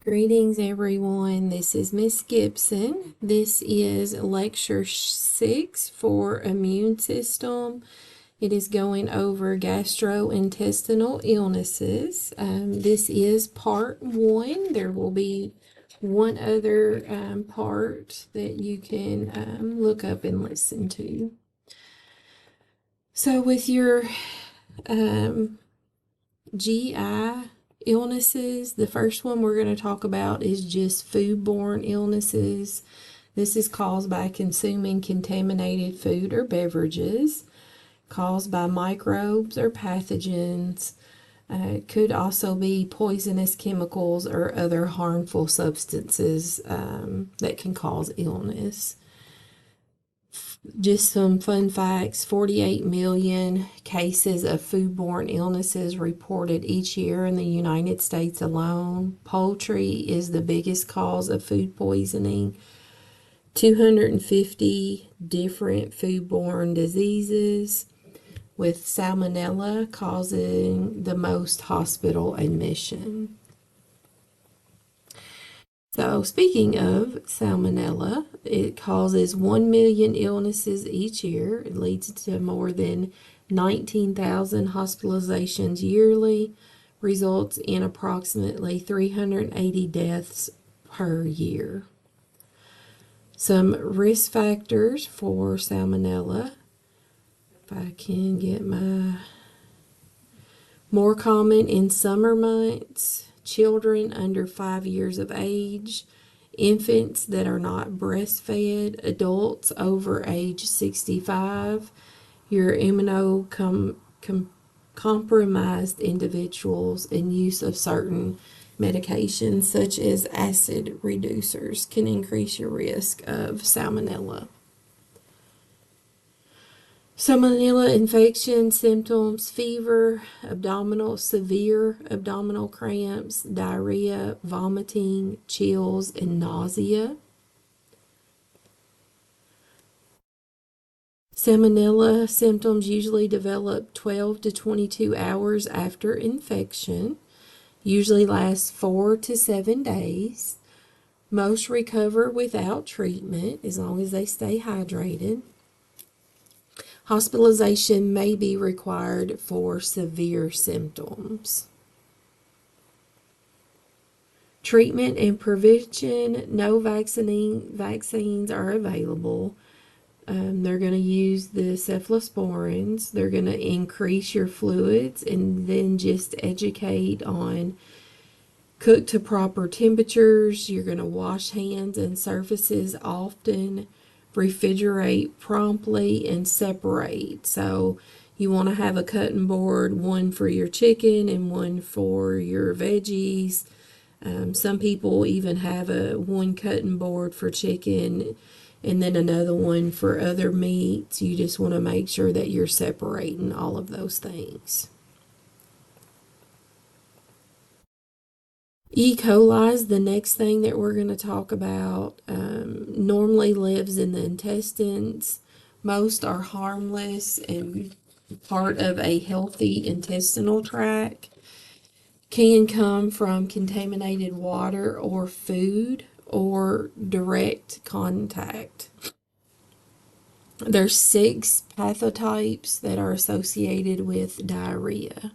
Greetings, everyone. This is Miss Gibson. This is lecture 6 for immune system. It is going over gastrointestinal illnesses. This is part 1. There will be one other part that you can look up and listen to. So with your GI illnesses, the first one we're going to talk about is just foodborne illnesses. This is caused by consuming contaminated food or beverages, caused by microbes or pathogens. It could also be poisonous chemicals or other harmful substances that can cause illness. Just some fun facts: 48 million cases of foodborne illnesses reported each year in the United States alone. Poultry is the biggest cause of food poisoning. 250 different foodborne diseases, with salmonella causing the most hospital admission. So speaking of salmonella, it causes 1 million illnesses each year. It leads to more than 19,000 hospitalizations yearly, results in approximately 380 deaths per year. Some risk factors for salmonella, if I can get my more common in summer months: children under 5 years of age, infants that are not breastfed, adults over age 65, your immunocompromised individuals, and use of certain medications such as acid reducers can increase your risk of salmonella. Salmonella infection symptoms: fever, severe abdominal cramps, diarrhea, vomiting, chills, and nausea. Salmonella symptoms usually develop 12 to 22 hours after infection, usually lasts 4 to 7 days. Most recover without treatment as long as they stay hydrated. Hospitalization may be required for severe symptoms. Treatment and prevention: no vaccines are available. They're going to use the cephalosporins. They're going to increase your fluids and then just educate on cook to proper temperatures. You're going to wash hands and surfaces often, refrigerate promptly, and separate. So you want to have a cutting board, one for your chicken and one for your veggies. Some people even have one cutting board for chicken and then another one for other meats. You just want to make sure that you're separating all of those things. E. coli is the next thing that we're going to talk about. Normally lives in the intestines. Most are harmless and part of a healthy intestinal tract. Can come from contaminated water or food or direct contact. There's 6 pathotypes that are associated with diarrhea.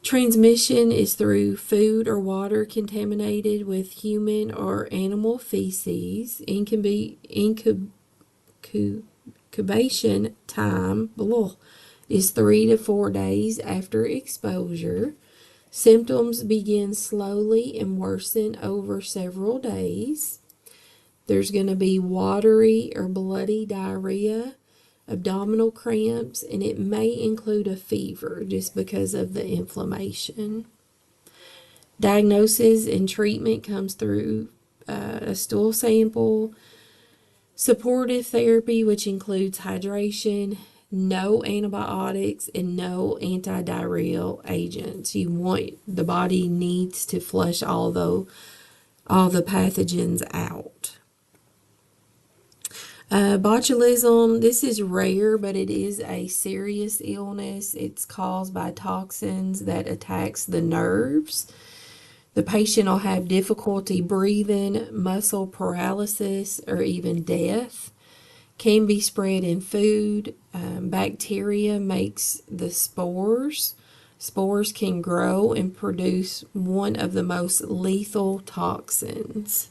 Transmission is through food or water contaminated with human or animal feces. Incubation time is 3 to 4 days after exposure. Symptoms begin slowly and worsen over several days. There's going to be watery or bloody diarrhea, abdominal cramps, and it may include a fever just because of the inflammation. Diagnosis and treatment comes through a stool sample, supportive therapy, which includes hydration, no antibiotics, and no antidiarrheal agents. The body needs to flush all the pathogens out. Botulism, this is rare, but it is a serious illness. It's caused by toxins that attacks the nerves. The patient will have difficulty breathing, muscle paralysis, or even death. Can be spread in food. Bacteria makes the spores. Spores can grow and produce one of the most lethal toxins.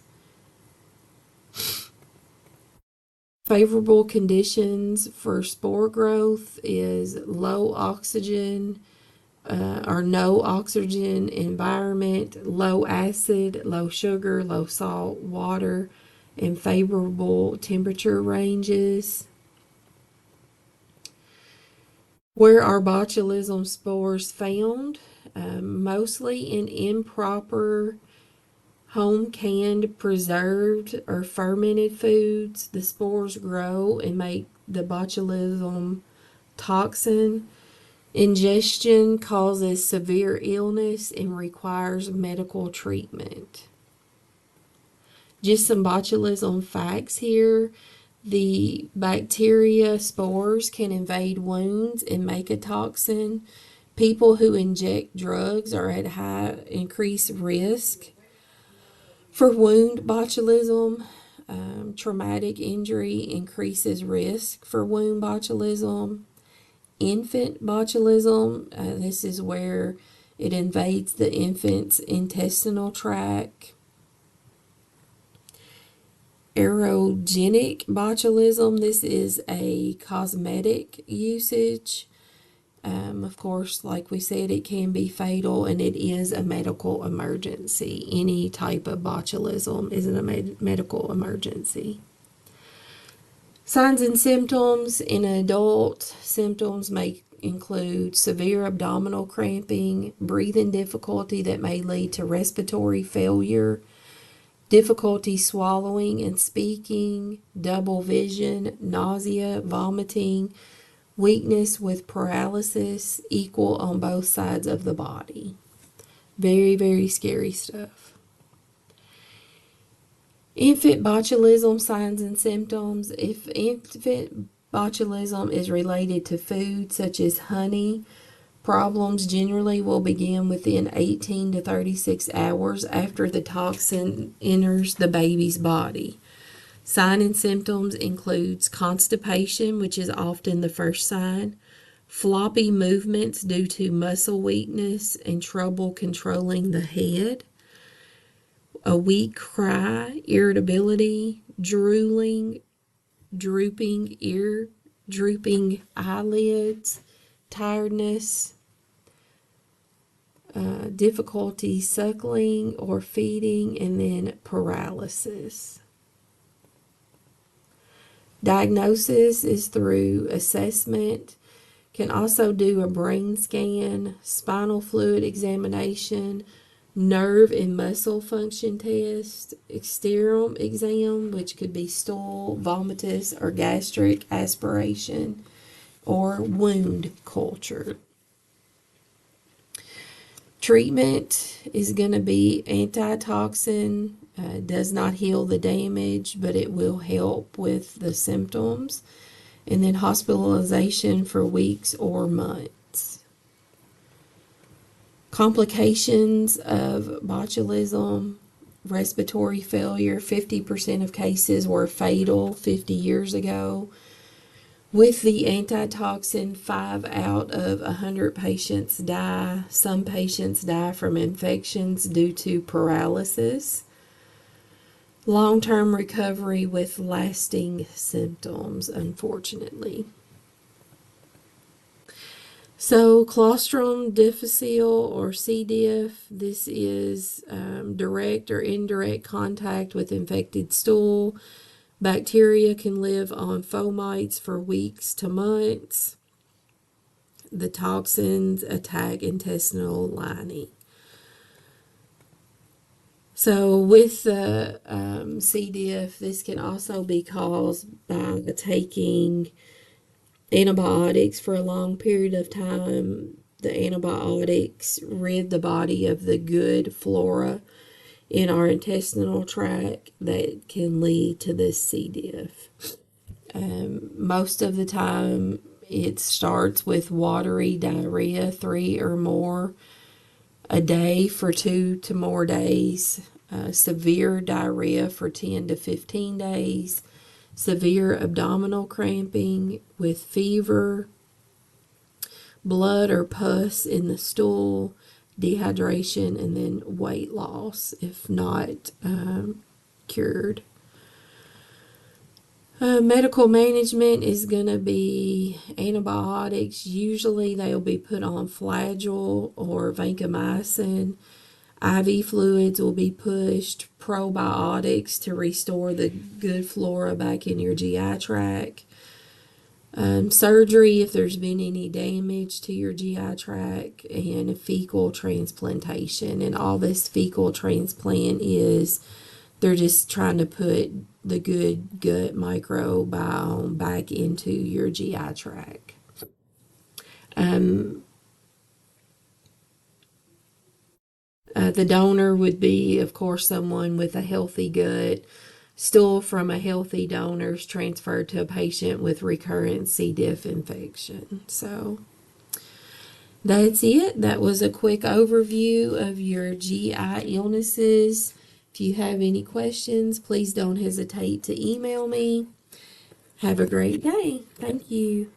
Favorable conditions for spore growth is low oxygen or no oxygen environment, low acid, low sugar, low salt water, and favorable temperature ranges. Where are botulism spores found? Mostly in improper home canned, preserved, or fermented foods. The spores grow and make the botulism toxin. Ingestion causes severe illness and requires medical treatment. Just some botulism facts here. The bacteria spores can invade wounds and make a toxin. People who inject drugs are at high increased risk for wound botulism. Traumatic injury increases risk for wound botulism. Infant botulism, this is where it invades the infant's intestinal tract. Aerogenic botulism, this is a cosmetic usage. Of course, like we said, it can be fatal and it is a medical emergency. Any type of botulism is a medical emergency. Signs and symptoms in an adult, symptoms may include severe abdominal cramping, breathing difficulty that may lead to respiratory failure, difficulty swallowing and speaking, double vision, nausea, vomiting, weakness with paralysis, equal on both sides of the body. Very, very scary stuff. Infant botulism signs and symptoms. If infant botulism is related to food such as honey, problems generally will begin within 18 to 36 hours after the toxin enters the baby's body. Sign and symptoms includes constipation, which is often the first sign, floppy movements due to muscle weakness and trouble controlling the head, a weak cry, irritability, drooling, drooping eyelids, tiredness, difficulty suckling or feeding, and then paralysis. Diagnosis is through assessment. Can also do a brain scan, spinal fluid examination, nerve and muscle function test, external exam, which could be stool, vomitus, or gastric aspiration, or wound culture. Treatment is going to be antitoxin. Does not heal the damage, but it will help with the symptoms. And then hospitalization for weeks or months. Complications of botulism, respiratory failure. 50% of cases were fatal 50 years ago. With the antitoxin, 5 out of 100 patients die. Some patients die from infections due to paralysis. Long-term recovery with lasting symptoms, unfortunately. So Clostridium difficile or C. diff, this is direct or indirect contact with infected stool. Bacteria can live on fomites for weeks to months. The toxins attack intestinal lining. So with the C. diff, this can also be caused by taking antibiotics for a long period of time. The antibiotics rid the body of the good flora in our intestinal tract that can lead to this C. diff. Most of the time, it starts with watery diarrhea, 3 or more a day for 2 to more days, severe diarrhea for 10 to 15 days, severe abdominal cramping with fever, blood or pus in the stool, dehydration, and then weight loss if not cured. Medical management is going to be antibiotics. Usually they'll be put on Flagyl or vancomycin. IV fluids will be pushed, probiotics to restore the good flora back in your GI tract. Surgery if there's been any damage to your GI tract, and a fecal transplantation. And all this fecal transplant is, they're just trying to put the good gut microbiome back into your GI tract. The donor would be, of course, someone with a healthy gut. Stool from a healthy donor is transferred to a patient with recurrent C. diff infection. So that's it. That was a quick overview of your GI illnesses. If you have any questions, please don't hesitate to email me. Have a great day. Thank you.